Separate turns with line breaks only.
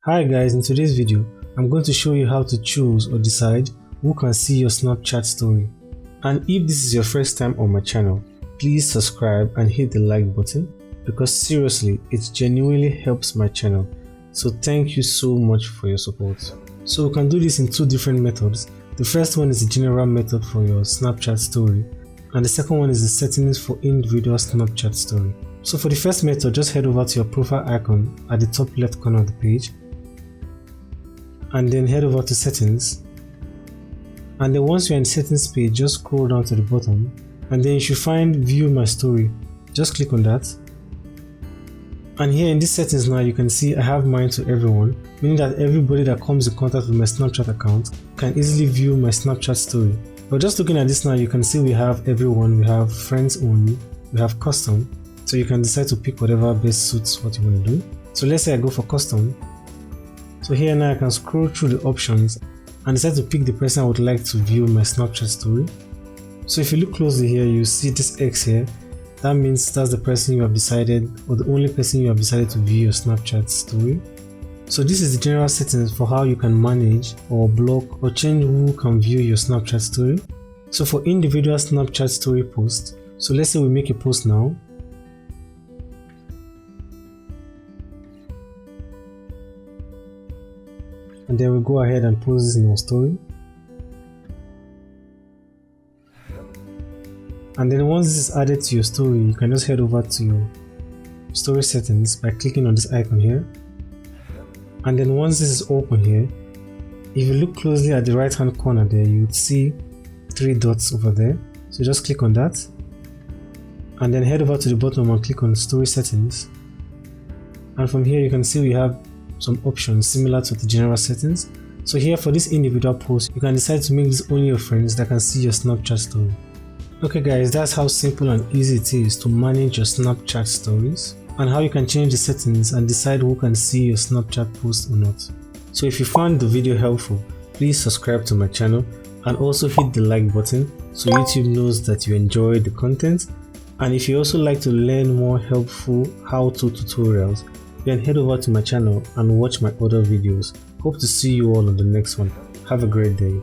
Hi guys, in today's video, I'm going to show you how to choose or decide who can see your Snapchat story. And if this is your first time on my channel, please subscribe and hit the like button because seriously, it genuinely helps my channel. So thank you so much for your support. So we can do this in two different methods. The first one is the general method for your Snapchat story, and the second one is the settings for individual Snapchat story. So for the first method, just head over to your profile icon at the top left corner of the page, and then head over to settings, and then once you're in settings page, just scroll down to the bottom, and then you should find view my story. Just click on that, and here in this settings now you can see I have mine to everyone, meaning that everybody that comes in contact with my Snapchat account can easily view my Snapchat story. But just looking at this now, you can see we have everyone, we have friends only, we have custom, so you can decide to pick whatever best suits what you want to do. So let's say I go for custom. So here now I can scroll through the options and decide to pick the person I would like to view my Snapchat story. So if you look closely here, you see this X here. That means that's the person you have decided, or the only person you have decided to view your Snapchat story. So this is the general settings for how you can manage or block or change who can view your Snapchat story. So for individual Snapchat story posts, so let's say we make a post now. And then we go ahead and post this in our story. And then once this is added to your story, you can just head over to your story settings by clicking on this icon here. And then once this is open here, if you look closely at the right hand corner there, you would see 3 dots over there. So just click on that, and then head over to the bottom and click on story settings. And from here you can see we have some options similar to the general settings. So here for this individual post, you can decide to make this only your friends that can see your Snapchat story. Okay guys, that's how simple and easy it is to manage your Snapchat stories, and how you can change the settings and decide who can see your Snapchat post or not. So if you found the video helpful, please subscribe to my channel and also hit the like button so YouTube knows that you enjoyed the content. And if you also like to learn more helpful how-to tutorials, then head over to my channel and watch my other videos. Hope to see you all on the next one. Have a great day.